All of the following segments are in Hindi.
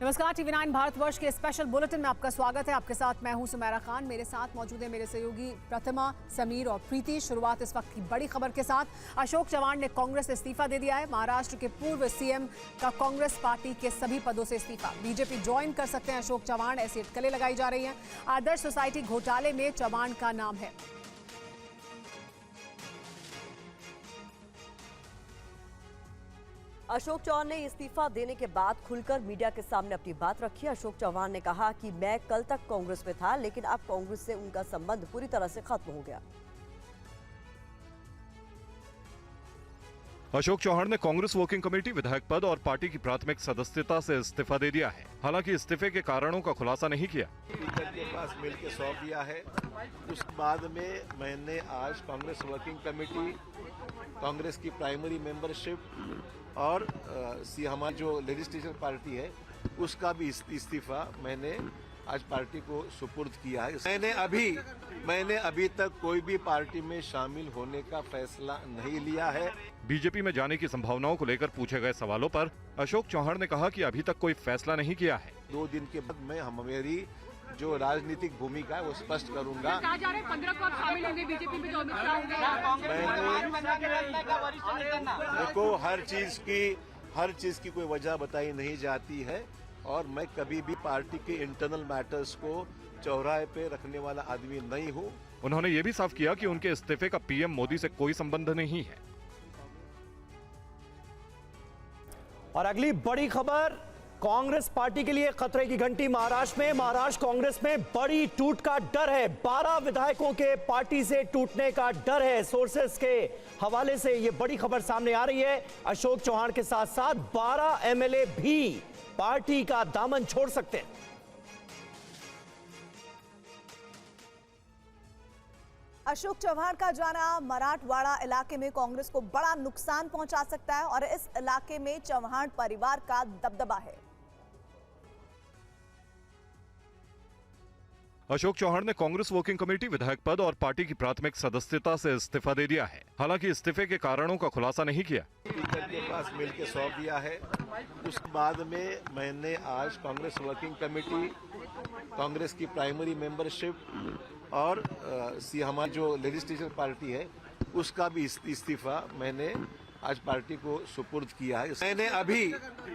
नमस्कार, TV9 भारतवर्ष के स्पेशल बुलेटिन में आपका स्वागत है। आपके साथ मैं हूं सुमेरा खान। मेरे साथ मौजूद है मेरे सहयोगी प्रतिमा, समीर और प्रीति। शुरुआत इस वक्त की बड़ी खबर के साथ। अशोक चव्हाण ने कांग्रेस से इस्तीफा दे दिया है। महाराष्ट्र के पूर्व सीएम का कांग्रेस पार्टी के सभी पदों से इस्तीफा। बीजेपी ज्वाइन कर सकते हैं अशोक चव्हाण, ऐसी अटकलें लगाई जा रही हैं। आदर्श सोसाइटी घोटाले में चव्हाण का नाम है। अशोक चव्हाण ने इस्तीफा देने के बाद खुलकर मीडिया के सामने अपनी बात रखी। अशोक चव्हाण ने कहा कि मैं कल तक कांग्रेस में था, लेकिन अब कांग्रेस से उनका संबंध पूरी तरह से खत्म हो गया। अशोक चव्हाण ने कांग्रेस वर्किंग कमेटी, विधायक पद और पार्टी की प्राथमिक सदस्यता से इस्तीफा दे दिया है। हालांकि इस्तीफे के कारणों का खुलासा नहीं किया। स्पीकर के पास मिल के सौंप दिया है। उस बाद में मैंने आज कांग्रेस वर्किंग कमेटी, कांग्रेस की प्राइमरी मेंबरशिप और हमारी जो लेजिस्लेटिव पार्टी है उसका भी इस्तीफा मैंने आज पार्टी को सुपुर्द किया है। मैंने अभी तक कोई भी पार्टी में शामिल होने का फैसला नहीं लिया है। बीजेपी में जाने की संभावनाओं को लेकर पूछे गए सवालों पर अशोक चव्हाण ने कहा कि अभी तक कोई फैसला नहीं किया है। 2 दिन के बाद मैं मेरी जो राजनीतिक भूमिका है वो स्पष्ट करूंगा। 15 को आप शामिल होंगे बीजेपी में, जो देखो, हर चीज की कोई वजह बताई नहीं जाती है और मैं कभी भी पार्टी के इंटरनल मैटर्स को चौराहे पे रखने वाला आदमी नहीं हूं। उन्होंने ये भी साफ किया कि उनके इस्तीफे का पीएम मोदी से कोई संबंध नहीं है। और अगली बड़ी खबर, कांग्रेस पार्टी के लिए खतरे की घंटी महाराष्ट्र कांग्रेस में बड़ी टूट का डर है। 12 विधायकों के पार्टी से टूटने का डर है। सोर्सेस के हवाले से यह बड़ी खबर सामने आ रही है। अशोक चव्हाण के साथ साथ 12 एमएलए भी पार्टी का दामन छोड़ सकते हैं। अशोक चव्हाण का जाना मराठवाड़ा इलाके में कांग्रेस को बड़ा नुकसान पहुंचा सकता है और इस इलाके में चव्हाण परिवार का दबदबा है। अशोक चव्हाण ने कांग्रेस वर्किंग कमेटी, विधायक पद और पार्टी की प्राथमिक सदस्यता से इस्तीफा दे दिया है। हालांकि इस्तीफे के कारणों का खुलासा नहीं किया। स्पीकर के पास मिल के सौंप दिया है। उस बाद में मैंने आज कांग्रेस वर्किंग कमेटी, कांग्रेस की प्राइमरी मेंबरशिप और हमारी जो लेजिस्लेटिव पार्टी है उसका भी इस्तीफा मैंने आज पार्टी को सुपुर्द किया है।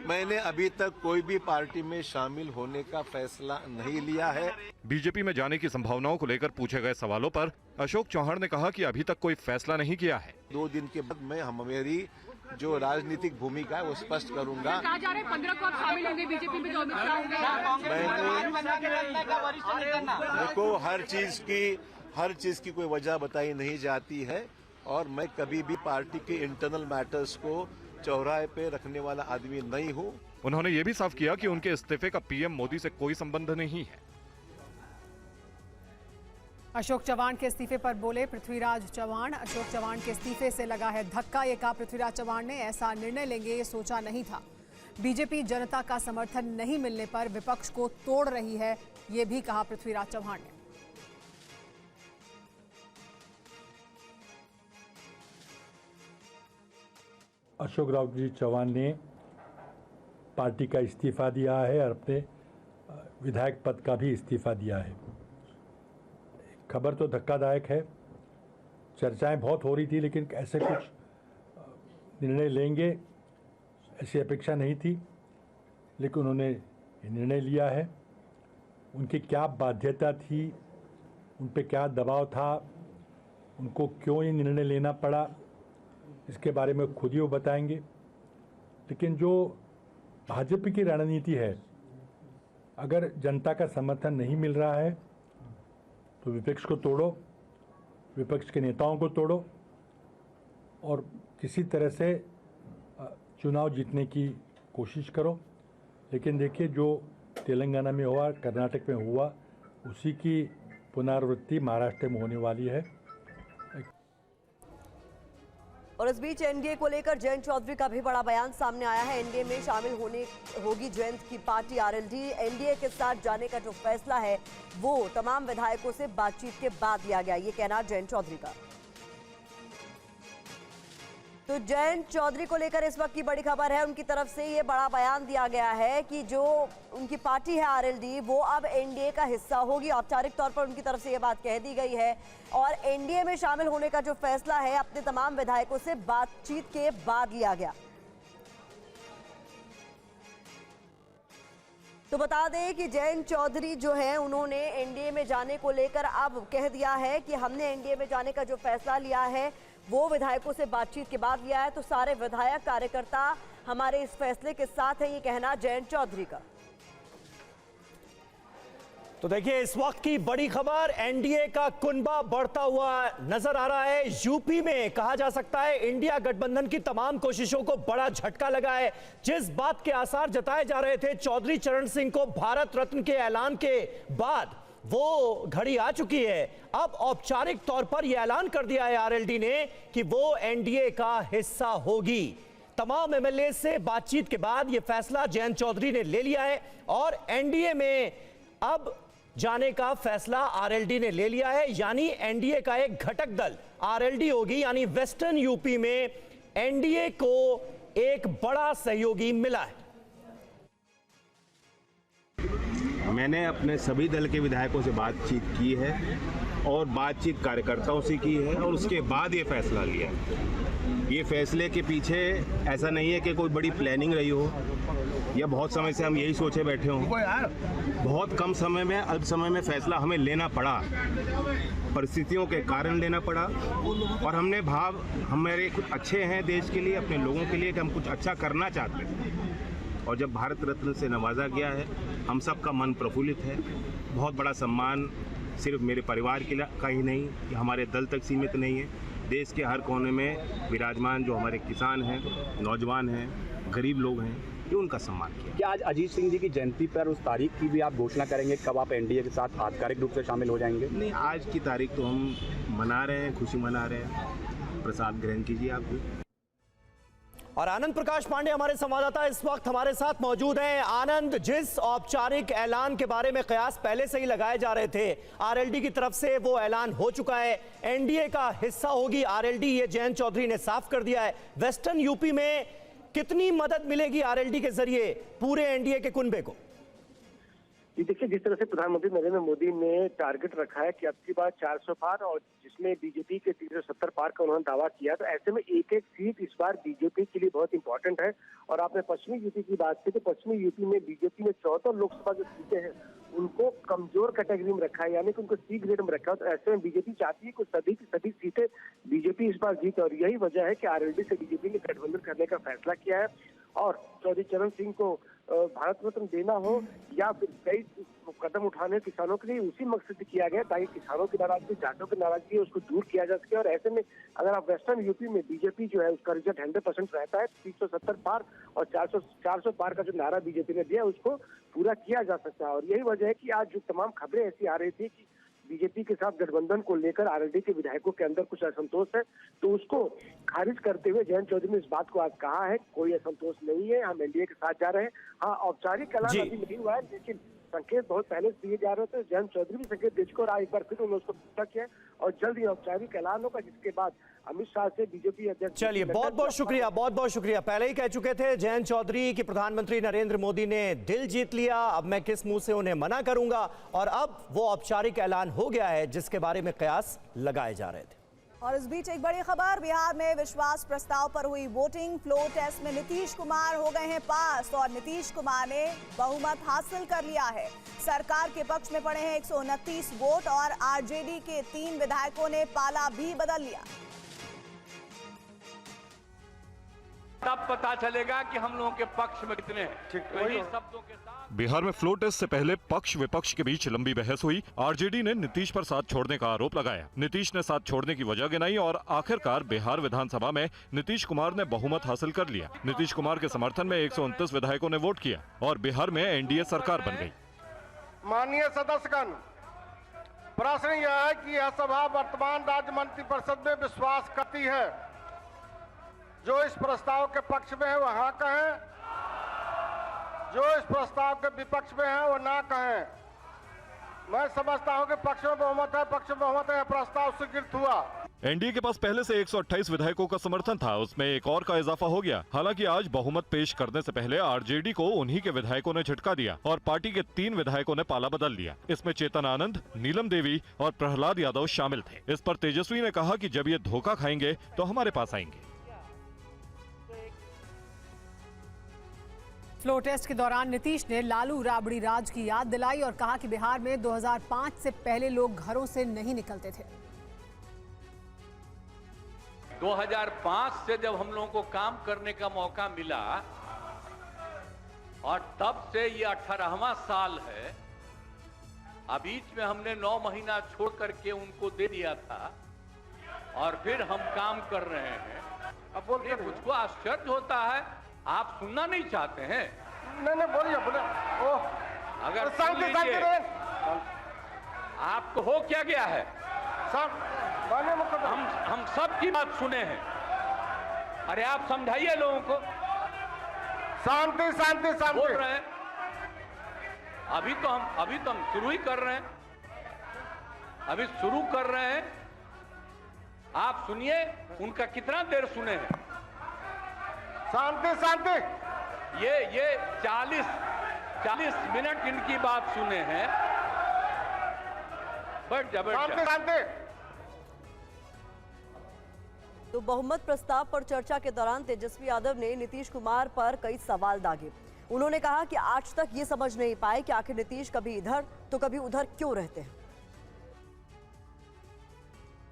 मैंने अभी तक कोई भी पार्टी में शामिल होने का फैसला नहीं लिया है। बीजेपी में जाने की संभावनाओं को लेकर पूछे गए सवालों पर अशोक चव्हाण ने कहा कि अभी तक कोई फैसला नहीं किया है। 2 दिन के बाद मैं मेरी जो राजनीतिक भूमिका है वो स्पष्ट करूंगा। 15 को आप शामिल होंगे बीजेपी में, जो देखो, हर चीज की कोई वजह बताई नहीं जाती है और मैं कभी भी पार्टी के इंटरनल मैटर्स को चौराहे पे रखने वाला आदमी नहीं हूं। उन्होंने ये भी साफ किया कि उनके इस्तीफे का पीएम मोदी से कोई संबंध नहीं है। अशोक चव्हाण के इस्तीफे पर बोले पृथ्वीराज चव्हाण। अशोक चव्हाण के इस्तीफे से लगा है धक्का, ये कहा पृथ्वीराज चव्हाण ने। ऐसा निर्णय लेंगे ये सोचा नहीं था। बीजेपी जनता का समर्थन नहीं मिलने पर विपक्ष को तोड़ रही है, ये भी कहा पृथ्वीराज चव्हाण ने। अशोक राव जी चव्हाण ने पार्टी का इस्तीफा दिया है और अपने विधायक पद का भी इस्तीफा दिया है। खबर तो धक्कादायक है। चर्चाएं बहुत हो रही थी, लेकिन ऐसे कुछ निर्णय लेंगे ऐसी अपेक्षा नहीं थी, लेकिन उन्होंने ये निर्णय लिया है। उनकी क्या बाध्यता थी, उन पे क्या दबाव था, उनको क्यों ये निर्णय लेना पड़ा, इसके बारे में खुद ही वो बताएंगे। लेकिन जो भाजपा की रणनीति है, अगर जनता का समर्थन नहीं मिल रहा है तो विपक्ष को तोड़ो, विपक्ष के नेताओं को तोड़ो और किसी तरह से चुनाव जीतने की कोशिश करो। लेकिन देखिए, जो तेलंगाना में हुआ, कर्नाटक में हुआ, उसी की पुनरावृत्ति महाराष्ट्र में होने वाली है। और इस बीच एनडीए को लेकर जयंत चौधरी का भी बड़ा बयान सामने आया है। एनडीए में शामिल होगी जयंत की पार्टी आरएलडी। एनडीए के साथ जाने का जो फैसला है वो तमाम विधायकों से बातचीत के बाद लिया गया, ये कहना जयंत चौधरी का। तो जयंत चौधरी को लेकर इस वक्त की बड़ी खबर है, उनकी तरफ से ये बड़ा बयान दिया गया है कि जो उनकी पार्टी है आरएलडी वो अब एनडीए का हिस्सा होगी। औपचारिक तौर पर उनकी तरफ से ये बात कह दी गई है और एनडीए में शामिल होने का जो फैसला है अपने तमाम विधायकों से बातचीत के बाद लिया गया। तो बता दें कि जयंत चौधरी जो है उन्होंने एनडीए में जाने को लेकर अब कह दिया है कि हमने एनडीए में जाने का जो फैसला लिया है वो विधायकों से बातचीत के बाद लिया है। तो सारे विधायक कार्यकर्ता हमारे इस फैसले के साथ है, ये कहना जयंत चौधरी का। तो देखिए इस वक्त की बड़ी खबर, एनडीए का कुनबा बढ़ता हुआ नजर आ रहा है। यूपी में कहा जा सकता है इंडिया गठबंधन की तमाम कोशिशों को बड़ा झटका लगा है। जिस बात के आसार जताए जा रहे थे चौधरी चरण सिंह को भारत रत्न के ऐलान के बाद, वो घड़ी आ चुकी है। अब औपचारिक तौर पर यह ऐलान कर दिया है आरएलडी ने कि वो एनडीए का हिस्सा होगी। तमाम एमएलए से बातचीत के बाद यह फैसला जयंत चौधरी ने ले लिया है और एनडीए में अब जाने का फैसला आरएलडी ने ले लिया है। यानी एनडीए का एक घटक दल आरएलडी होगी, यानी वेस्टर्न यूपी में एनडीए को एक बड़ा सहयोगी मिला है। मैंने अपने सभी दल के विधायकों से बातचीत की है और बातचीत कार्यकर्ताओं से की है और उसके बाद ये फैसला लिया। ये फैसले के पीछे ऐसा नहीं है कि कोई बड़ी प्लानिंग रही हो या बहुत समय से हम यही सोचे बैठे हों। बहुत कम समय में, अल्प समय में फैसला हमें लेना पड़ा, परिस्थितियों के कारण लेना पड़ा और हमने हमारे कुछ अच्छे हैं देश के लिए, अपने लोगों के लिए कि हम कुछ अच्छा करना चाहते हैं। और जब भारत रत्न से नवाजा गया है, हम सब का मन प्रफुल्लित है। बहुत बड़ा सम्मान सिर्फ मेरे परिवार के लिए का ही नहीं, हमारे दल तक सीमित नहीं है। देश के हर कोने में विराजमान जो हमारे किसान हैं, नौजवान हैं, गरीब लोग हैं, ये उनका सम्मान किया। क्या आज अजीत सिंह जी की जयंती पर उस तारीख की भी आप घोषणा करेंगे, कब आप एनडीए के साथ आधिकारिक रूप से शामिल हो जाएंगे? नहीं, आज की तारीख तो हम मना रहे हैं, खुशी मना रहे हैं। प्रसाद ग्रहण कीजिए आप भी। और आनंद प्रकाश पांडे हमारे संवाददाता इस वक्त हमारे साथ मौजूद हैं। आनंद, जिस औपचारिक ऐलान के बारे में कयास पहले से ही लगाए जा रहे थे आरएलडी की तरफ से, वो ऐलान हो चुका है। एनडीए का हिस्सा होगी आरएलडी, ये जयंत चौधरी ने साफ कर दिया है। वेस्टर्न यूपी में कितनी मदद मिलेगी आरएलडी के जरिए पूरे एनडीए के कुनबे को? देखिए, जिस तरह से प्रधानमंत्री नरेंद्र मोदी ने टारगेट रखा है कि अब की बार 400 पार और जिसमें बीजेपी के 370 पार का उन्होंने दावा किया, तो ऐसे में एक एक सीट इस बार बीजेपी के लिए बहुत इंपॉर्टेंट है। और आपने पश्चिमी यूपी की बात की तो पश्चिमी यूपी में बीजेपी ने 14 लोकसभा जो सीटें हैं उनको कमजोर कैटेगरी में रखा है, यानी कि उनको सी ग्रेड में रखा है। तो ऐसे में बीजेपी चाहती है कि सभी की सभी सीटें बीजेपी इस बार जीते और यही वजह है कि आरएलडी से बीजेपी ने गठबंधन करने का फैसला किया है। और चौधरी चरण सिंह को भारत रत्न देना हो या फिर कई कदम उठाने किसानों के लिए, उसी मकसद से किया गया ताकि किसानों की नाराजगी, जाटों की नाराजगी है उसको दूर किया जा सके। और ऐसे में अगर आप वेस्टर्न यूपी में बीजेपी जो है उसका रिजल्ट 100% रहता है, 370 पार और 400 पार का जो नारा बीजेपी ने दिया उसको पूरा किया जा सकता है। और यही वजह है कि आज जो तमाम खबरें ऐसी आ रही थी कि बीजेपी के साथ गठबंधन को लेकर आरएलडी के विधायकों के अंदर कुछ असंतोष है, तो उसको खारिज करते हुए जयंत चौधरी ने इस बात को आज कहा है कोई असंतोष नहीं है, हम एनडीए के साथ जा रहे हैं। हाँ, औपचारिक ऐलान अभी नहीं हुआ है, लेकिन संकेत बहुत पहले से दिए जा रहे थे। जयंत चौधरी भी संकेत दे चुके और आज एक बार फिर उन्होंने उसको पूछा किया और जल्द ही औपचारिक ऐलान होगा, जिसके बाद अमित शाह से बीजेपी अध्यक्ष। चलिए, बहुत बहुत शुक्रिया, बहुत बहुत शुक्रिया। पहले ही कह चुके थे जयंत चौधरी कि प्रधानमंत्री नरेंद्र मोदी ने दिल जीत लिया, अब मैं किस मुंह से उन्हें मना करूंगा। और अब वो औपचारिक ऐलान हो गया है जिसके बारे में कयास लगाए जा रहे थे। और इस बीच एक बड़ी खबर, बिहार में विश्वास प्रस्ताव पर हुई वोटिंग। फ्लोर टेस्ट में नीतीश कुमार हो गए हैं पास और नीतीश कुमार ने बहुमत हासिल कर लिया है। सरकार के पक्ष में पड़े हैं 129 वोट और आरजेडी के 3 विधायकों ने पाला भी बदल लिया। तब पता चलेगा कि हम लोगों के पक्ष में कितने हैं। शब्दों के साथ बिहार में फ्लोर टेस्ट से पहले पक्ष विपक्ष के बीच लंबी बहस हुई। आरजेडी ने नीतीश पर साथ छोड़ने का आरोप लगाया। नीतीश ने साथ छोड़ने की वजह गिनाई और आखिरकार बिहार विधानसभा में नीतीश कुमार ने बहुमत हासिल कर लिया। नीतीश कुमार के समर्थन में 129 विधायकों ने वोट किया और बिहार में एनडीए सरकार बन गई। माननीय सदस्यगण, प्रश्न यह है कि यह सभा वर्तमान राज्य मंत्रिपरिषद में विश्वास करती है। जो इस प्रस्ताव के पक्ष में है वो हाँ कहें, जो इस प्रस्ताव के विपक्ष में है वो ना कहें। मैं समझता हूं कि पक्ष में बहुमत है, प्रस्ताव स्वीकृत हुआ। एनडीए के पास पहले से 128 विधायकों का समर्थन था, उसमें एक और का इजाफा हो गया। हालांकि आज बहुमत पेश करने से पहले आरजेडी को उन्हीं के विधायकों ने झटका दिया और पार्टी के 3 विधायकों ने पाला बदल लिया। इसमें चेतन आनंद, नीलम देवी और प्रहलाद यादव शामिल थे। इस पर तेजस्वी ने कहा कि जब ये धोखा खाएंगे तो हमारे पास आएंगे। फ्लोर टेस्ट के दौरान नीतीश ने लालू राबड़ी राज की याद दिलाई और कहा कि बिहार में 2005 से पहले लोग घरों से नहीं निकलते थे। 2005 से जब हम लोगों को काम करने का मौका मिला और तब से ये 18वां साल है। अब बीच में हमने 9 महीना छोड़ करके उनको दे दिया था और फिर हम काम कर रहे हैं। अब बोलिए, मुझको आश्चर्य होता है, आप सुनना नहीं चाहते हैं? नहीं बोलिए बोले। अगर सुन लीजिए, आपको हो क्या गया है? हम सब की बात सुने हैं। अरे आप समझाइए लोगों को। शांति शांति शांति बोल रहे हैं। अभी तो हम शुरू ही कर रहे हैं। अभी शुरू कर रहे हैं। आप सुनिए, उनका कितना देर सुने हैं। शांति शांति। ये 40 मिनट इनकी बात सुने हैं। बैठ जा, बैठ जा। शांति। तो बहुमत प्रस्ताव पर चर्चा के दौरान तेजस्वी यादव ने नीतीश कुमार पर कई सवाल दागे। उन्होंने कहा कि आज तक ये समझ नहीं पाए कि आखिर नीतीश कभी इधर तो कभी उधर क्यों रहते हैं।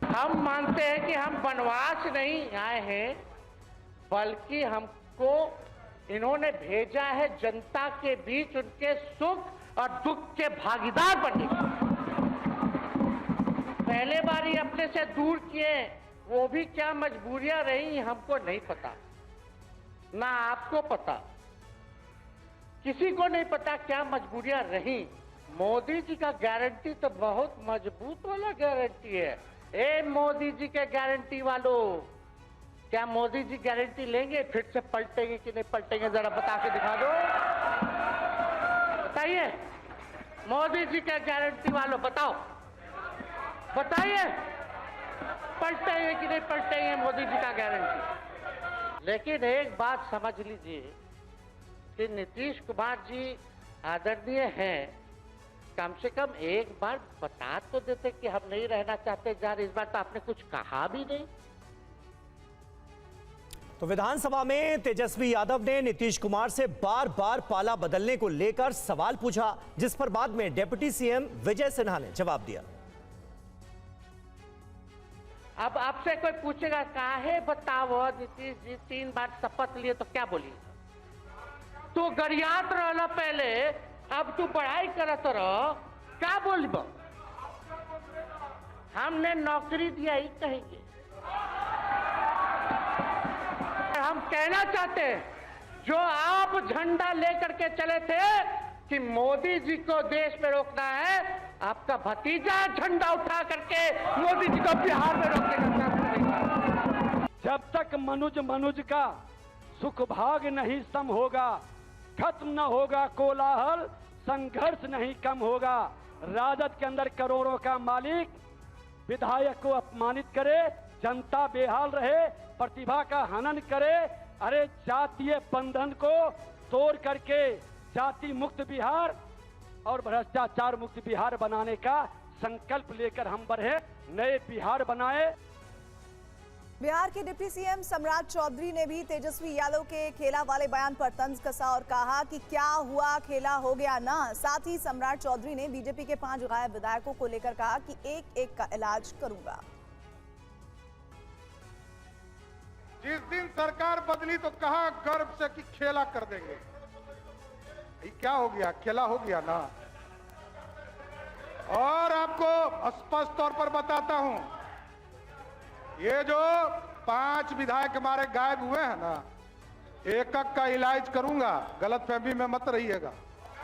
हम मानते हैं कि हम वनवास नहीं आए हैं, बल्कि हमको इन्होंने भेजा है जनता के बीच उनके सुख और दुख के भागीदार बनने। पहले बार ही अपने से दूर किए, वो भी क्या मजबूरियां रही हमको नहीं पता, ना आपको पता, किसी को नहीं पता क्या मजबूरियां रही। मोदी जी का गारंटी तो बहुत मजबूत वाला गारंटी है। ए मोदी जी के गारंटी वालों, क्या मोदी जी गारंटी लेंगे फिर से पलटेंगे कि नहीं पलटेंगे? जरा बता के दिखा दो, बताइए। मोदी जी के गारंटी वालों बताओ, बताइए पलटेंगे कि नहीं पलटेंगे मोदी जी का गारंटी। लेकिन एक बात समझ लीजिए कि नीतीश कुमार जी आदरणीय हैं, कम से कम एक बार बता तो देते कि हम नहीं रहना चाहते जा रहे। इस बार तो आपने कुछ कहा भी नहीं। तो विधानसभा में तेजस्वी यादव ने नीतीश कुमार से बार बार पाला बदलने को लेकर सवाल पूछा, जिस पर बाद में डिप्टी सीएम विजय सिन्हा ने जवाब दिया। अब आपसे कोई पूछेगा काहे बताओ नीतीश जी 3 बार शपथ लिए, तो क्या बोलिए? तू गरियात रहला पहले, अब तू पढ़ाई करत रह, क्या बोलब? हमने नौकरी दिया ही कहेंगे। हम कहना चाहते हैं, जो आप झंडा लेकर के चले थे कि मोदी जी को देश में रोकना है, आपका भतीजा झंडा उठा करके मोदी जी को बिहार में रोकने का काम करेगा। जब तक मनुज का सुख भाग नहीं सम होगा, खत्म न होगा कोलाहल, संघर्ष नहीं कम होगा। राजद के अंदर करोड़ों का मालिक विधायक को अपमानित करे, जनता बेहाल रहे, प्रतिभा का हनन करे। अरे जातीय बंधन को तोड़ करके जाति मुक्त बिहार और भ्रष्टाचार मुक्त बिहार बनाने का संकल्प लेकर हम बढ़े, नए बिहार बनाए। बिहार के डिप्टी सीएम सम्राट चौधरी ने भी तेजस्वी यादव के खेला वाले बयान पर तंज कसा और कहा कि क्या हुआ, खेला हो गया ना। साथ ही सम्राट चौधरी ने बीजेपी के 5 गायब विधायकों को लेकर कहा कि एक का इलाज करूंगा। जिस दिन सरकार बदली तो कहा गर्व से कि खेला कर देंगे। ये क्या हो गया? खेला हो गया ना। और आपको स्पष्ट तौर पर बताता हूं, ये जो 5 विधायक हमारे गायब हुए हैं ना, एक का इलाज करूंगा, गलतफहमी में मत रहिएगा।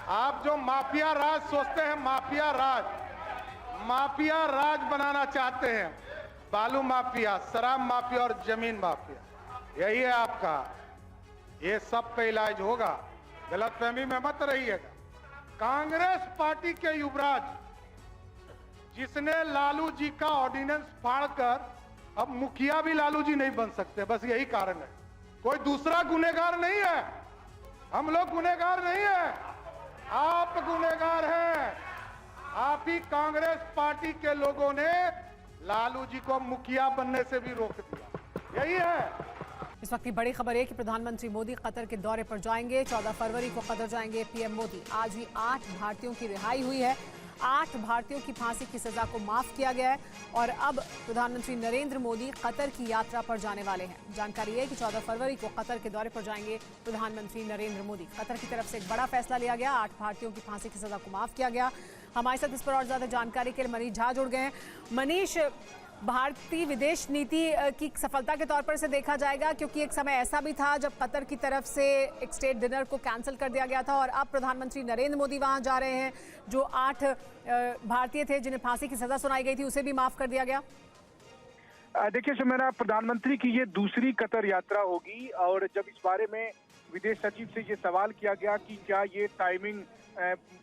आप जो माफिया राज सोचते हैं, माफिया राज बनाना चाहते हैं, बालू माफिया, शराब माफिया और जमीन माफिया, यही है आपका। ये सब पे इलाज होगा, गलतफहमी में मत रहिएगा। कांग्रेस पार्टी के युवराज जिसने लालू जी का ऑर्डिनेंस फाड़कर अब मुखिया भी लालू जी नहीं बन सकते, बस यही कारण है। कोई दूसरा गुनहगार नहीं है, हम लोग गुनहगार नहीं है, आप गुनहगार हैं। आप ही कांग्रेस पार्टी के लोगों ने लालू जी को मुखिया बनने से भी रोक दिया, यही है। इस वक्त की बड़ी खबर है कि प्रधानमंत्री मोदी कतर के दौरे पर जाएंगे। 14 फरवरी को कतर जाएंगे पीएम मोदी। आज ही 8 भारतीयों की रिहाई हुई है। 8 भारतीयों की फांसी की सजा को माफ किया गया है और अब प्रधानमंत्री नरेंद्र मोदी कतर की यात्रा पर जाने वाले हैं। जानकारी है कि 14 फरवरी को कतर के दौरे पर जाएंगे प्रधानमंत्री नरेंद्र मोदी। कतर की तरफ से एक बड़ा फैसला लिया गया, 8 भारतीयों की फांसी की सजा को माफ किया गया। हमारे साथ इस पर और ज्यादा जानकारी के लिए मनीष झा जुड़ गए हैं। मनीष, भारतीय विदेश नीति की सफलता के तौर पर इसे देखा जाएगा, क्योंकि एक समय ऐसा भी था जब कतर की तरफ से एक स्टेट डिनर को कैंसिल कर दिया गया था और अब प्रधानमंत्री नरेंद्र मोदी वहां जा रहे हैं। जो 8 भारतीय थे जिन्हें फांसी की सजा सुनाई गई थी उसे भी माफ कर दिया गया। देखिए सुमेरा, प्रधानमंत्री की ये दूसरी कतर यात्रा होगी और जब इस बारे में विदेश सचिव से ये सवाल किया गया कि क्या ये टाइमिंग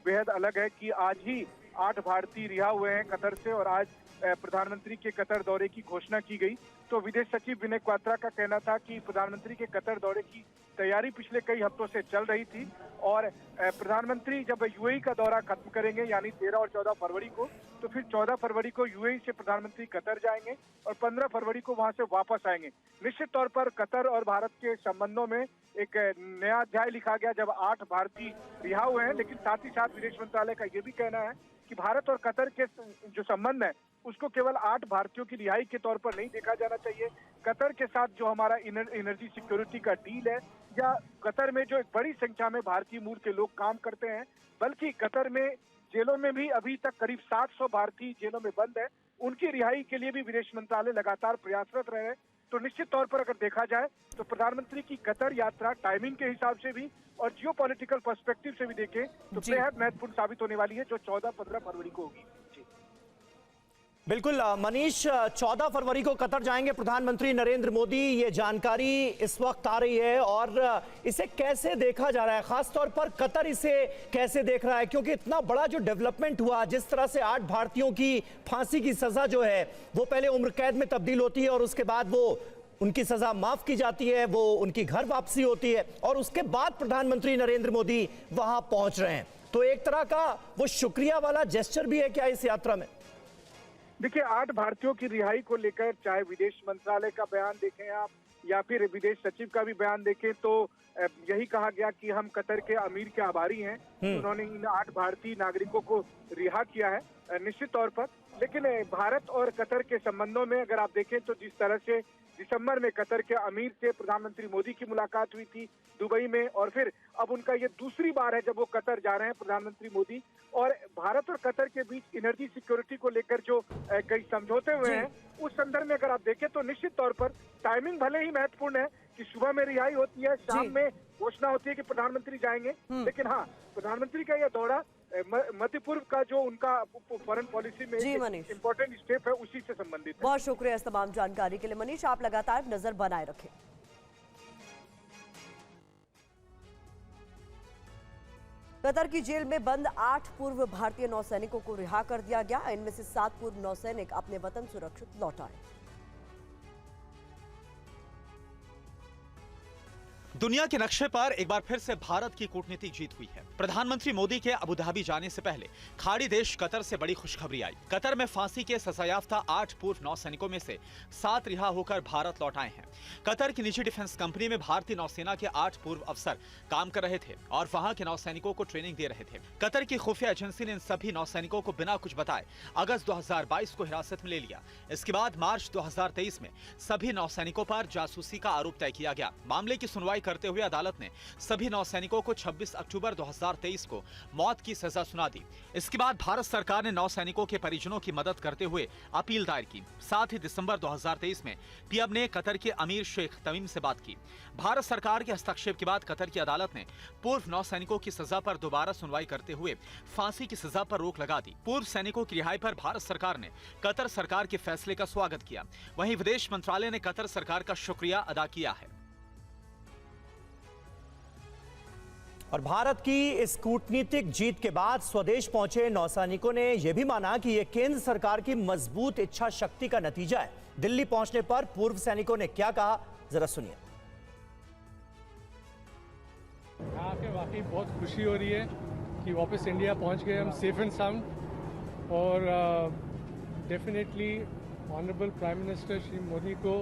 बेहद अलग है कि आज ही 8 भारतीय रिहा हुए हैं कतर से और आज प्रधानमंत्री के कतर दौरे की घोषणा की गई, तो विदेश सचिव विनय क्वात्रा का कहना था कि प्रधानमंत्री के कतर दौरे की तैयारी पिछले कई हफ्तों से चल रही थी और प्रधानमंत्री जब यूएई का दौरा खत्म करेंगे यानी 13 और 14 फरवरी को, तो फिर 14 फरवरी को यूएई से प्रधानमंत्री कतर जाएंगे और 15 फरवरी को वहां से वापस आएंगे। निश्चित तौर पर कतर और भारत के संबंधों में एक नया अध्याय लिखा गया जब 8 भारतीय रिहा हुए हैं, लेकिन साथ ही साथ विदेश मंत्रालय का ये भी कहना है कि भारत और कतर के जो संबंध है उसको केवल 8 भारतीयों की रिहाई के तौर पर नहीं देखा जाना चाहिए। कतर के साथ जो हमारा एनर्जी सिक्योरिटी का डील है या कतर में जो एक बड़ी संख्या में भारतीय मूल के लोग काम करते हैं, बल्कि कतर में जेलों में भी अभी तक करीब 700 भारतीय जेलों में बंद है, उनकी रिहाई के लिए भी विदेश मंत्रालय लगातार प्रयासरत रहे। तो निश्चित तौर पर अगर देखा जाए तो प्रधानमंत्री की कतर यात्रा टाइमिंग के हिसाब से भी और जियोपॉलिटिकल पर्सपेक्टिव से भी देखें तो बेहद महत्वपूर्ण साबित होने वाली है, जो 14-15 फरवरी को होगी। बिल्कुल मनीष, 14 फरवरी को कतर जाएंगे प्रधानमंत्री नरेंद्र मोदी, ये जानकारी इस वक्त आ रही है और इसे कैसे देखा जा रहा है, खासतौर पर कतर इसे कैसे देख रहा है, क्योंकि इतना बड़ा जो डेवलपमेंट हुआ, जिस तरह से 8 भारतीयों की फांसी की सजा जो है वो पहले उम्र कैद में तब्दील होती है और उसके बाद वो उनकी सजा माफ की जाती है, वो उनकी घर वापसी होती है और उसके बाद प्रधानमंत्री नरेंद्र मोदी वहां पहुंच रहे हैं, तो एक तरह का वो शुक्रिया वाला जेस्चर भी है क्या इस यात्रा में? देखिए, 8 भारतीयों की रिहाई को लेकर चाहे विदेश मंत्रालय का बयान देखें आप या फिर विदेश सचिव का भी बयान देखें तो यही कहा गया कि हम कतर के अमीर के आभारी हैं, उन्होंने इन 8 भारतीय नागरिकों को रिहा किया है। निश्चित तौर पर लेकिन भारत और कतर के संबंधों में अगर आप देखें तो जिस तरह से दिसंबर में कतर के अमीर से प्रधानमंत्री मोदी की मुलाकात हुई थी दुबई में और फिर अब उनका ये दूसरी बार है जब वो कतर जा रहे हैं प्रधानमंत्री मोदी, और भारत और कतर के बीच एनर्जी सिक्योरिटी को लेकर जो कई समझौते हुए हैं उस संदर्भ में अगर आप देखें तो निश्चित तौर पर टाइमिंग भले ही महत्वपूर्ण है कि सुबह में रिहाई होती है, शाम में घोषणा होती है कि प्रधानमंत्री जाएंगे, लेकिन हाँ, प्रधानमंत्री का यह दौरा मध्य पूर्व का जो उनका फॉरेन पॉलिसी में इम्पोर्टेंट स्टेप है उसी से संबंधित है। बहुत शुक्रिया इस तमाम जानकारी के लिए मनीष, आप लगातार नजर बनाए रखें। कतर की जेल में बंद 8 पूर्व भारतीय नौसैनिकों को रिहा कर दिया गया। इनमें से 7 पूर्व नौसैनिक अपने वतन सुरक्षित लौट आए। दुनिया के नक्शे पर एक बार फिर से भारत की कूटनीतिक जीत हुई है। प्रधानमंत्री मोदी के अबू धाबी जाने से पहले खाड़ी देश कतर से बड़ी खुशखबरी आई। कतर में फांसी के सजायाफ्ता 8 पूर्व नौसैनिकों में से 7 रिहा होकर भारत लौट आए हैं। कतर की निजी डिफेंस कंपनी में भारतीय नौसेना के 8 पूर्व अफसर काम कर रहे थे और वहां के नौसैनिकों को ट्रेनिंग दे रहे थे। कतर की खुफिया एजेंसी ने इन सभी नौसैनिकों को बिना कुछ बताए अगस्त 2022 को हिरासत में ले लिया। इसके बाद मार्च 2023 में सभी नौसैनिकों पर जासूसी का आरोप तय किया गया। मामले की सुनवाई करते हुए अदालत ने सभी नौसैनिकों को 26 अक्टूबर 2023 को मौत की सजा सुना दी। इसके बाद भारत सरकार ने नौसैनिकों के परिजनों की मदद करते हुए अपील दायर की। साथ ही दिसंबर 2023 में पीएम ने कतर के अमीर शेख तमीम से बात की। भारत सरकार के हस्तक्षेप के बाद कतर की अदालत ने पूर्व नौसैनिकों की सजा पर दोबारा सुनवाई करते हुए फांसी की सजा पर रोक लगा दी। पूर्व सैनिकों की रिहाई पर भारत सरकार ने कतर सरकार के फैसले का स्वागत किया। वहीं विदेश मंत्रालय ने कतर सरकार का शुक्रिया अदा किया है। और भारत की इस कूटनीतिक जीत के बाद स्वदेश पहुंचे नौसैनिकों ने यह भी माना कि यह केंद्र सरकार की मजबूत इच्छा शक्ति का नतीजा है। दिल्ली पहुंचने पर पूर्व सैनिकों ने क्या कहा, जरा सुनिए। यहाँ आके वाकई बहुत खुशी हो रही है कि वापस इंडिया पहुँच गए हम सेफ एंड साउंड। और definitely honourable prime minister Shri Modi को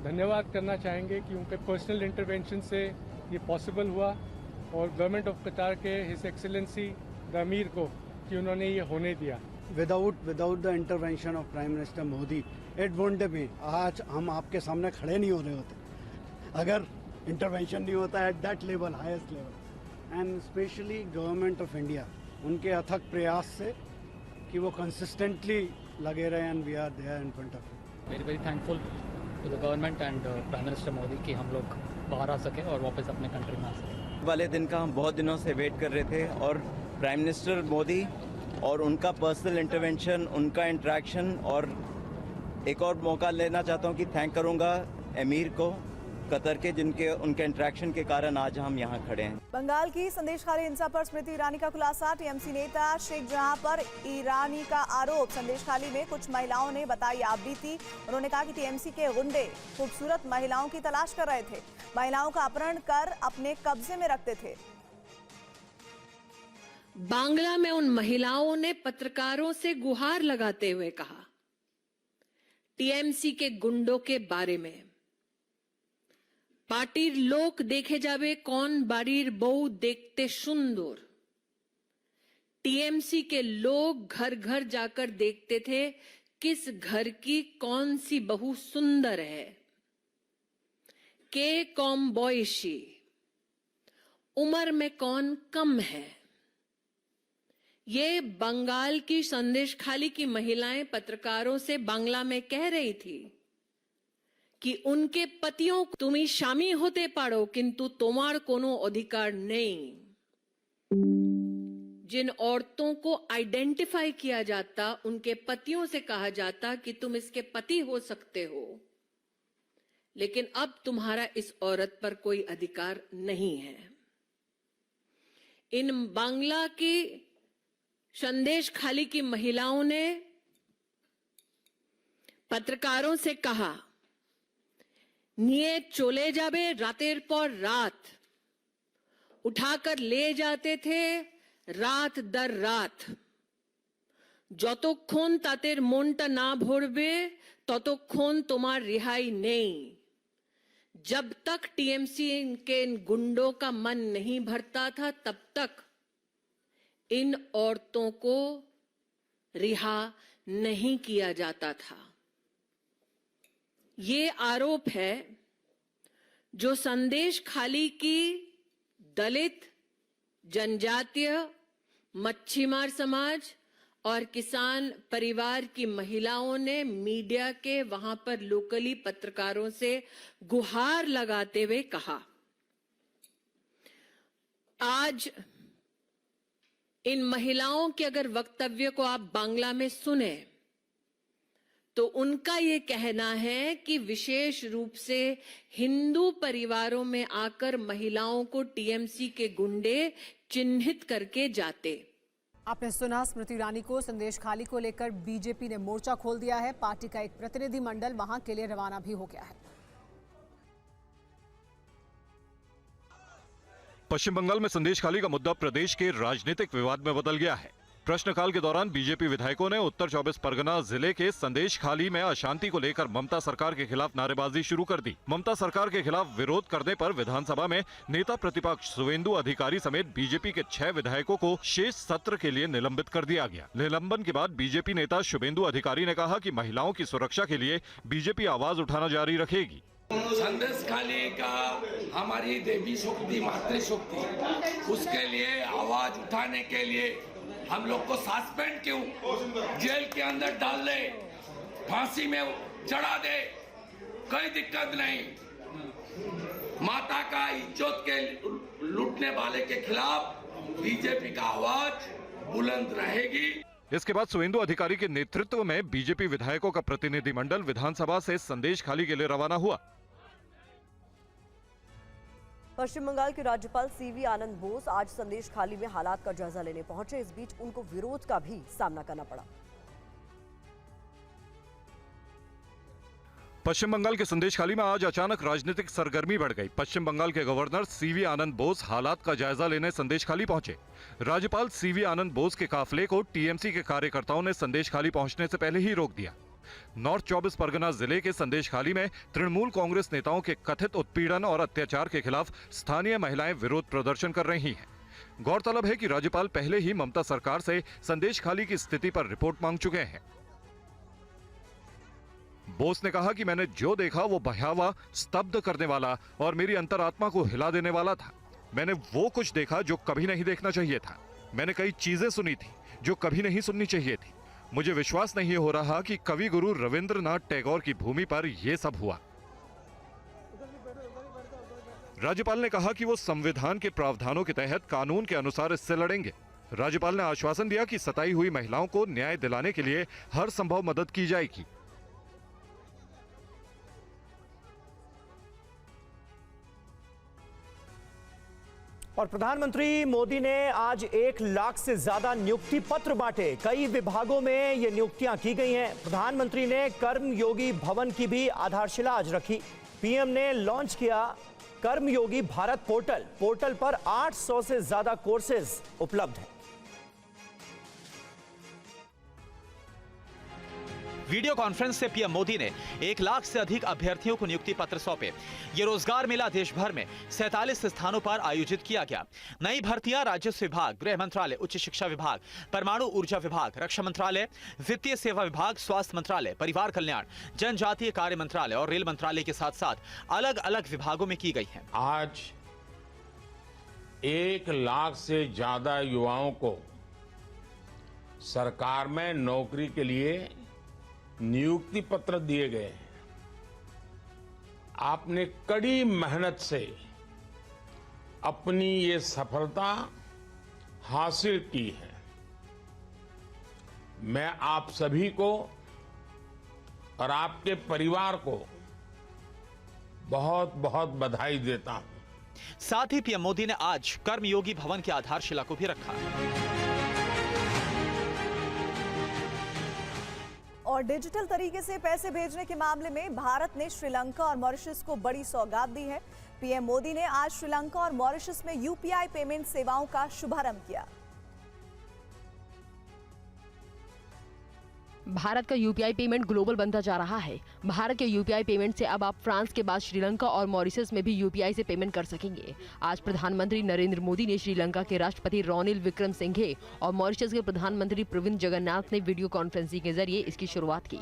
धन्यवाद करना चाहेंगे कि उनके पर्सनल इंटरवेंशन से ये पॉसिबल हुआ, और गवर्नमेंट ऑफ कतार के हिज एक्सेलेंसी द अमीर को कि उन्होंने ये होने दिया। Without the intervention of Prime Minister Modi, it wouldn't have been. आज हम आपके सामने खड़े नहीं हो रहे होते अगर इंटरवेंशन नहीं होता at that level, highest level. And specially government of India, उनके अथक प्रयास से कि वो कंसिस्टेंटली लगे रहे, and we are there in front of you. Very thankful to the government and prime minister Modi कि हम लोग बाहर आ सके और वापस अपने कंट्री में आ सके। वाले दिन का हम बहुत दिनों से वेट कर रहे थे, और प्राइम मिनिस्टर मोदी और उनका पर्सनल इंटरवेंशन, उनका इंटरेक्शन, और एक और मौका लेना चाहता हूं कि थैंक करूंगा अमीर को कतर के, जिनके उनके इंटरेक्शन के कारण आज हम यहां खड़े हैं। बंगाल की संदेशखाली हिंसा पर स्मृति ईरानी का खुलासा। टीएमसी नेता शेख जहां पर ईरानी का आरोप, संदेशखाली में कुछ महिलाओं ने बताई आपबीती। उन्होंने कहा कि टीएमसी के गुंडे खूबसूरत महिलाओं की तलाश कर रहे थे, महिलाओं का अपहरण कर अपने कब्जे में रखते थे। बांग्ला में उन महिलाओं ने पत्रकारों से गुहार लगाते हुए कहा, टीएमसी के गुंडों के बारे में, पार्टीर लोक देखे जावे कौन बाड़ीर बहू देखते सुंदर। टीएमसी के लोग घर घर जाकर देखते थे किस घर की कौन सी बहू सुंदर है, के कौन बॉयशी, उम्र में कौन कम है। ये बंगाल की संदेशखाली की महिलाएं पत्रकारों से बांग्ला में कह रही थी कि उनके पतियों तुम्ही स्वामी होते पारो किंतु तुम्हार कोनो अधिकार नहीं। जिन औरतों को आइडेंटिफाई किया जाता, उनके पतियों से कहा जाता कि तुम इसके पति हो सकते हो, लेकिन अब तुम्हारा इस औरत पर कोई अधिकार नहीं है। इन बांग्ला की संदेशखाली की महिलाओं ने पत्रकारों से कहा, निये चले जाबे रातेर पर रात, उठाकर ले जाते थे रात दर रात, যতক্ষণ তাদের মনটা না ভরবে ততক্ষণ তোমার रिहाई नहीं। जब तक टीएमसी के इन गुंडों का मन नहीं भरता था, तब तक इन औरतों को रिहा नहीं किया जाता था। ये आरोप है जो संदेशखाली की दलित, जनजातीय, मच्छीमार समाज और किसान परिवार की महिलाओं ने मीडिया के वहां पर लोकली पत्रकारों से गुहार लगाते हुए कहा। आज इन महिलाओं के अगर वक्तव्य को आप बांग्ला में सुने तो उनका ये कहना है कि विशेष रूप से हिंदू परिवारों में आकर महिलाओं को टीएमसी के गुंडे चिन्हित करके जाते। आपने सुना स्मृति ईरानी को। संदेशखाली को लेकर बीजेपी ने मोर्चा खोल दिया है। पार्टी का एक प्रतिनिधि मंडल वहां के लिए रवाना भी हो गया है। पश्चिम बंगाल में संदेशखाली का मुद्दा प्रदेश के राजनीतिक विवाद में बदल गया है। प्रश्नकाल के दौरान बीजेपी विधायकों ने उत्तर 24 परगना जिले के संदेशखाली में अशांति को लेकर ममता सरकार के खिलाफ नारेबाजी शुरू कर दी। ममता सरकार के खिलाफ विरोध करने पर विधानसभा में नेता प्रतिपक्ष शुवेंदु अधिकारी समेत बीजेपी के 6 विधायकों को शेष सत्र के लिए निलंबित कर दिया गया। निलंबन के बाद बीजेपी नेता शुवेंदु अधिकारी ने कहा कि महिलाओं की सुरक्षा के लिए बीजेपी आवाज उठाना जारी रखेगी। संदेशखाली का हमारी देवी शक्ति, मातृशक्ति, उसके लिए आवाज उठाने के लिए हम लोग को सस्पेंड क्यों, जेल के अंदर डाल दे, फांसी में चढ़ा दे, कोई दिक्कत नहीं। माता का इज्जत के लूटने वाले के खिलाफ बीजेपी का आवाज बुलंद रहेगी। इसके बाद शुवेंदु अधिकारी के नेतृत्व में बीजेपी विधायकों का प्रतिनिधिमंडल विधानसभा से संदेशखाली के लिए रवाना हुआ। पश्चिम बंगाल के राज्यपाल सीवी आनंद बोस आज संदेशखाली में हालात का जायजा लेने पहुंचे। इस बीच उनको विरोध का भी सामना करना पड़ा। पश्चिम बंगाल के संदेशखाली में आज अचानक राजनीतिक सरगर्मी बढ़ गई। पश्चिम बंगाल के गवर्नर सीवी आनंद बोस हालात का जायजा लेने संदेशखाली पहुंचे। राज्यपाल सीवी आनंद बोस के काफिले को टीएमसी के कार्यकर्ताओं ने संदेशखाली पहुंचने से पहले ही रोक दिया। नॉर्थ 24 परगना जिले के संदेशखाली में तृणमूल कांग्रेस नेताओं के कथित उत्पीड़न और अत्याचार के खिलाफ स्थानीय महिलाएं विरोध प्रदर्शन कर रही हैं। गौरतलब है कि राज्यपाल पहले ही ममता सरकार से संदेशखाली की स्थिति पर रिपोर्ट मांग चुके हैं। बोस ने कहा कि मैंने जो देखा वो भयावह, स्तब्ध करने वाला और मेरी अंतरात्मा को हिला देने वाला था। मैंने वो कुछ देखा जो कभी नहीं देखना चाहिए था। मैंने कई चीजें सुनी थी जो कभी नहीं सुननी चाहिए थी। मुझे विश्वास नहीं हो रहा कि कवि गुरु रविंद्रनाथ टैगोर की भूमि पर यह सब हुआ। राज्यपाल ने कहा कि वो संविधान के प्रावधानों के तहत कानून के अनुसार इससे लड़ेंगे। राज्यपाल ने आश्वासन दिया कि सताई हुई महिलाओं को न्याय दिलाने के लिए हर संभव मदद की जाएगी। और प्रधानमंत्री मोदी ने आज 1 लाख से ज्यादा नियुक्ति पत्र बांटे। कई विभागों में ये नियुक्तियां की गई हैं। प्रधानमंत्री ने कर्मयोगी भवन की भी आधारशिला आज रखी। पीएम ने लॉन्च किया कर्मयोगी भारत पोर्टल पर 800 से ज्यादा कोर्सेज उपलब्ध हैं। वीडियो कॉन्फ्रेंस से पीएम मोदी ने 1 लाख से अधिक अभ्यर्थियों को नियुक्ति पत्र सौंपे। ये रोजगार मेला देश भर में 47 स्थानों पर आयोजित किया गया। नई भर्तियां राजस्व विभाग, गृह मंत्रालय, उच्च शिक्षा विभाग, परमाणु ऊर्जा विभाग, रक्षा मंत्रालय, वित्तीय सेवा विभाग, स्वास्थ्य मंत्रालय, परिवार कल्याण, जनजातीय कार्य मंत्रालय और रेल मंत्रालय के साथ साथ अलग अलग विभागों में की गई है। आज 1 लाख से ज्यादा युवाओं को सरकार में नौकरी के लिए नियुक्ति पत्र दिए गए हैं। आपने कड़ी मेहनत से अपनी ये सफलता हासिल की है। मैं आप सभी को और आपके परिवार को बहुत बहुत बधाई देता हूं। साथ ही पीएम मोदी ने आज कर्मयोगी भवन की आधारशिला को भी रखा। और डिजिटल तरीके से पैसे भेजने के मामले में भारत ने श्रीलंका और मॉरिशस को बड़ी सौगात दी है। पीएम मोदी ने आज श्रीलंका और मॉरिशस में यूपीआई पेमेंट सेवाओं का शुभारंभ किया। भारत का यूपीआई पेमेंट ग्लोबल बनता जा रहा है। भारत के यूपीआई पेमेंट से अब आप फ्रांस के बाद श्रीलंका और मॉरिशस में भी यूपीआई से पेमेंट कर सकेंगे। आज प्रधानमंत्री नरेंद्र मोदी ने श्रीलंका के राष्ट्रपति रानिल विक्रमसिंघे और मॉरिशस के प्रधानमंत्री प्रविंद जगन्नाथ ने वीडियो कॉन्फ्रेंसिंग के जरिए इसकी शुरुआत की।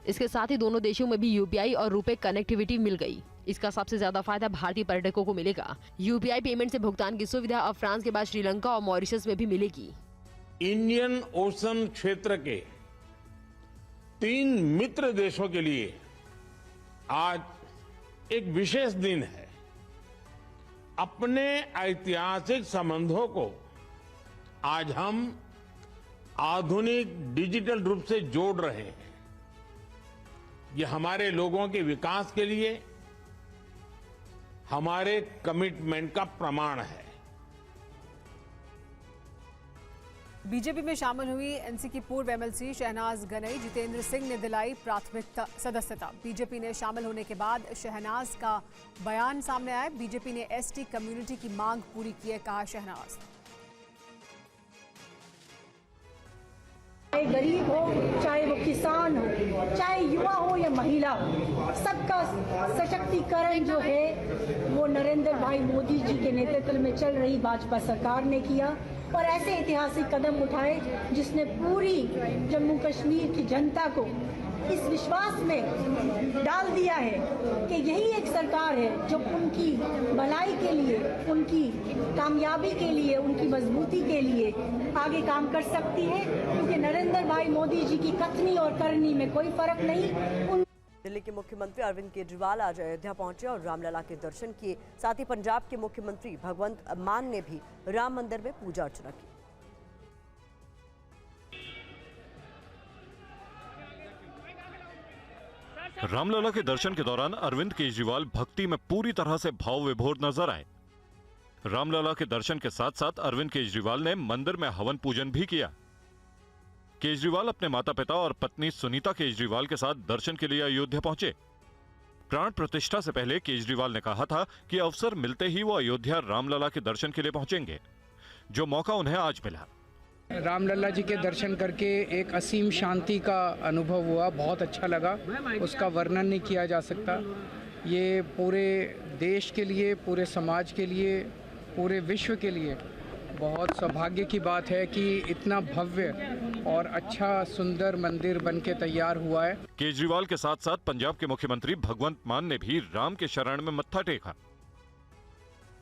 इसके साथ ही दोनों देशों में भी यूपीआई और रुपे कनेक्टिविटी मिल गई। इसका सबसे ज्यादा फायदा भारतीय पर्यटकों को मिलेगा। यूपीआई पेमेंट से भुगतान की सुविधा अब फ्रांस के बाद श्रीलंका और मॉरिशस में भी मिलेगी। इंडियन ओशन क्षेत्र के 3 मित्र देशों के लिए आज एक विशेष दिन है। अपने ऐतिहासिक संबंधों को आज हम आधुनिक डिजिटल रूप से जोड़ रहे हैं। ये हमारे लोगों के विकास के लिए हमारे कमिटमेंट का प्रमाण है। बीजेपी में शामिल हुई एनसी की पूर्व एमएलसी शहनाज गनई जितेंद्र सिंह ने दिलाई प्राथमिकता सदस्यता। बीजेपी ने शामिल होने के बाद शहनाज का बयान सामने आया। बीजेपी ने एसटी कम्युनिटी की मांग पूरी की है, कहा शहनाज। चाहे गरीब हो, चाहे वो किसान हो, चाहे युवा हो या महिला हो, सबका सशक्तिकरण जो है वो नरेंद्र भाई मोदी जी के नेतृत्व में चल रही भाजपा सरकार ने किया और ऐसे ऐतिहासिक कदम उठाए जिसने पूरी जम्मू कश्मीर की जनता को इस विश्वास में डाल दिया है कि यही एक सरकार है जो उनकी भलाई के लिए, उनकी कामयाबी के लिए, उनकी मजबूती के लिए आगे काम कर सकती है, क्योंकि नरेंद्र भाई मोदी जी की कथनी और करनी में कोई फर्क नहीं। दिल्ली के मुख्यमंत्री अरविंद केजरीवाल आज अयोध्या पहुंचे और रामलला के दर्शन किए। साथ ही पंजाब के मुख्यमंत्री भगवंत मान ने भी राम मंदिर में पूजा अर्चना की। रामलला के दर्शन के दौरान अरविंद केजरीवाल भक्ति में पूरी तरह से भाव विभोर नजर आए। रामलला के दर्शन के साथ साथ अरविंद केजरीवाल ने मंदिर में हवन पूजन भी किया। केजरीवाल अपने माता पिता और पत्नी सुनीता केजरीवाल के साथ दर्शन के लिए अयोध्या पहुंचे। प्राण प्रतिष्ठा से पहले केजरीवाल ने कहा था कि अवसर मिलते ही वो अयोध्या रामलला के दर्शन के लिए पहुंचेंगे, जो मौका उन्हें आज मिला। रामलला जी के दर्शन करके एक असीम शांति का अनुभव हुआ, बहुत अच्छा लगा, उसका वर्णन नहीं किया जा सकता। ये पूरे देश के लिए, पूरे समाज के लिए, पूरे विश्व के लिए बहुत सौभाग्य की बात है कि इतना भव्य और अच्छा सुंदर मंदिर बनके तैयार हुआ है। केजरीवाल के साथ साथ पंजाब के मुख्यमंत्री भगवंत मान ने भी राम के शरण में मत्था टेका।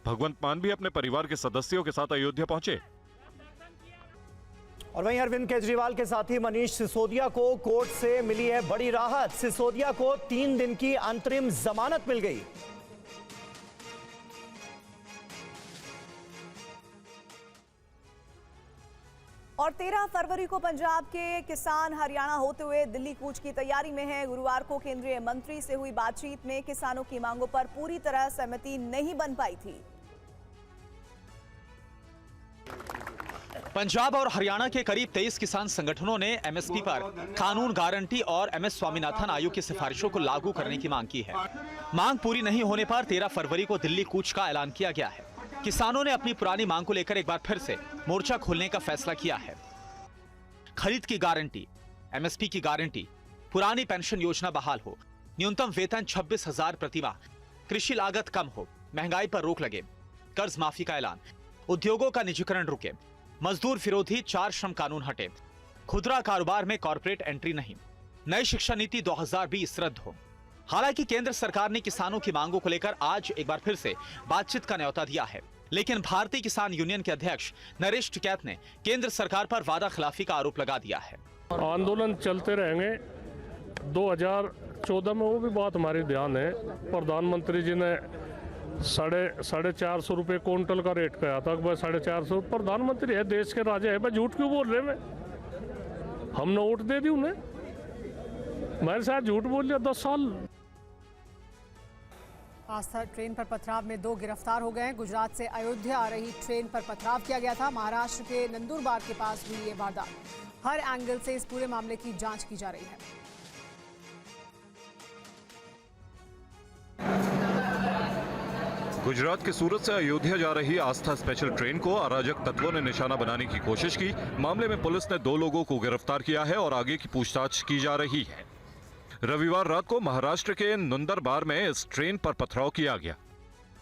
भगवंत मान भी अपने परिवार के सदस्यों के साथ अयोध्या पहुंचे। और वहीं अरविंद केजरीवाल के साथी मनीष सिसोदिया को कोर्ट से मिली है बड़ी राहत। सिसोदिया को 3 दिन की अंतरिम जमानत मिल गई। और 13 फरवरी को पंजाब के किसान हरियाणा होते हुए दिल्ली कूच की तैयारी में हैं। गुरुवार को केंद्रीय मंत्री से हुई बातचीत में किसानों की मांगों पर पूरी तरह सहमति नहीं बन पाई थी। पंजाब और हरियाणा के करीब 23 किसान संगठनों ने एमएसपी पर कानून गारंटी और एमएस स्वामीनाथन आयोग की सिफारिशों को लागू करने की मांग की है। मांग पूरी नहीं होने पर 13 फरवरी को दिल्ली कूच का ऐलान किया गया है। किसानों ने अपनी पुरानी मांग को लेकर एक बार फिर से मोर्चा खोलने का फैसला किया है। खरीद की गारंटी, एमएसपी की गारंटी, पुरानी पेंशन योजना बहाल हो, न्यूनतम वेतन 26,000 प्रतिमाह, कृषि लागत कम हो, महंगाई पर रोक लगे, कर्ज माफी का ऐलान, उद्योगों का निजीकरण रुके, मजदूर विरोधी 4 श्रम कानून हटे, खुदरा कारोबार में कॉर्पोरेट एंट्री नहीं, नई शिक्षा नीति 2020 रद्द हो। हालांकि केंद्र सरकार ने किसानों की मांगों को लेकर आज एक बार फिर से बातचीत का न्योता दिया है, लेकिन भारतीय किसान यूनियन के अध्यक्ष नरेश टिकैत ने केंद्र सरकार पर वादा खिलाफी का आरोप लगा दिया है। आंदोलन चलते रहेंगे। 2014 में वो भी बात हमारी ध्यान है, प्रधानमंत्री जी ने 450 रुपये क्विंटल का रेट कहा था। 450 प्रधानमंत्री है, देश के राजा है, मैं झूठ क्यों बोल रहे? मैं हमने वोट दे दी उन्हें, मेरे साथ झूठ बोल लिया 10 साल। आस्था ट्रेन पर पथराव में 2 गिरफ्तार हो गए। गुजरात से अयोध्या आ रही ट्रेन पर पथराव किया गया था। महाराष्ट्र के नंदुरबार के पास हुई ये वारदात। हर एंगल से इस पूरे मामले की जांच की जा रही है। गुजरात के सूरत से अयोध्या जा रही आस्था स्पेशल ट्रेन को अराजक तत्वों ने निशाना बनाने की कोशिश की। मामले में पुलिस ने 2 लोगों को गिरफ्तार किया है और आगे की पूछताछ की जा रही है। रविवार रात को महाराष्ट्र के नंदुरबार में इस ट्रेन पर पथराव किया गया।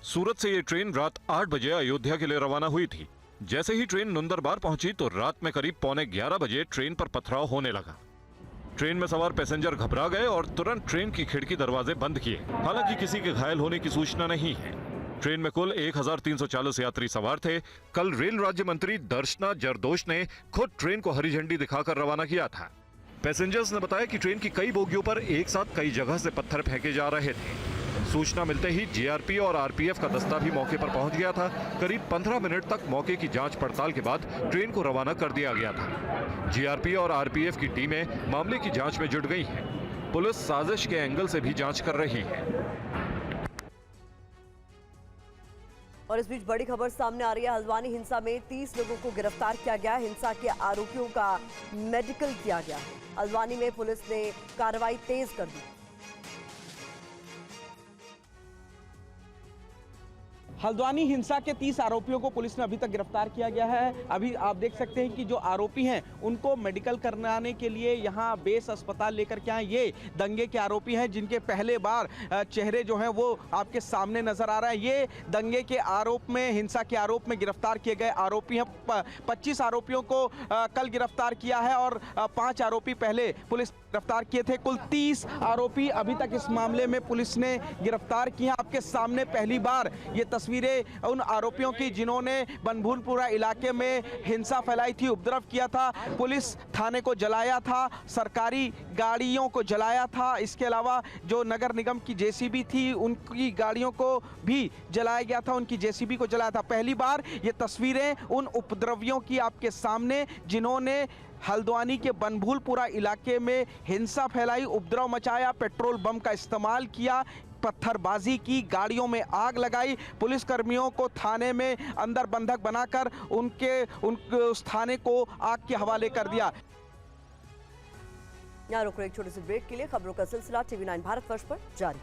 सूरत से ये ट्रेन रात 8 बजे अयोध्या के लिए रवाना हुई थी। जैसे ही ट्रेन नंदुरबार पहुंची तो रात में करीब 11:15 बजे ट्रेन पर पथराव होने लगा। ट्रेन में सवार पैसेंजर घबरा गए और तुरंत ट्रेन की खिड़की दरवाजे बंद किए। हालांकि किसी के घायल होने की सूचना नहीं है। ट्रेन में कुल 1340 यात्री सवार थे। कल रेल राज्य मंत्री दर्शना जरदोश ने खुद ट्रेन को हरी झंडी दिखाकर रवाना किया था। पैसेंजर्स ने बताया कि ट्रेन की कई बोगियों पर एक साथ कई जगह से पत्थर फेंके जा रहे थे। सूचना मिलते ही जीआरपी और आरपीएफ का दस्ता भी मौके पर पहुंच गया था। करीब 15 मिनट तक मौके की जांच पड़ताल के बाद ट्रेन को रवाना कर दिया गया था। जीआरपी और आरपीएफ की टीमें मामले की जांच में जुट गई हैं। पुलिस साजिश के एंगल से भी जांच कर रही है। और इस बीच बड़ी खबर सामने आ रही है। हल्द्वानी हिंसा में 30 लोगों को गिरफ्तार किया गया। हिंसा के आरोपियों का मेडिकल किया गया। हल्द्वानी में पुलिस ने कार्रवाई तेज कर दी। हल्द्वानी हिंसा के 30 आरोपियों को पुलिस ने अभी तक गिरफ्तार किया गया है। अभी आप देख सकते हैं कि जो आरोपी हैं उनको मेडिकल कराने के लिए यहाँ बेस अस्पताल लेकर के आए। ये दंगे के आरोपी हैं जिनके पहले बार चेहरे जो हैं वो आपके सामने नजर आ रहा है। ये दंगे के आरोप में, हिंसा के आरोप में गिरफ्तार किए गए आरोपी हैं। 25 आरोपियों को कल गिरफ्तार किया है और 5 आरोपी पहले पुलिस गिरफ्तार किए थे। कुल 30 आरोपी अभी तक इस मामले में पुलिस ने गिरफ्तार किए। आपके सामने पहली बार ये तस्वीरें उन आरोपियों की जिन्होंने बनभूलपुरा इलाके में हिंसा फैलाई थी, उपद्रव किया था, पुलिस थाने को जलाया था, सरकारी गाड़ियों को जलाया था। इसके अलावा जो नगर निगम की जेसीबी थी उनकी गाड़ियों को भी जलाया गया था, उनकी जेसीबी को जलाया था। पहली बार ये तस्वीरें उन उपद्रवियों की आपके सामने जिन्होंने हल्द्वानी के बनभूलपुरा इलाके में हिंसा फैलाई, उपद्रव मचाया, पेट्रोल बम का इस्तेमाल किया, पत्थरबाजी की, गाड़ियों में आग लगाई, पुलिसकर्मियों को थाने में अंदर बंधक बनाकर उनके उस थाने को आग के हवाले कर दिया। यहाँ रुक रहे एक छोटे से ब्रेक के लिए। खबरों का सिलसिला TV9 भारतवर्ष पर जारी।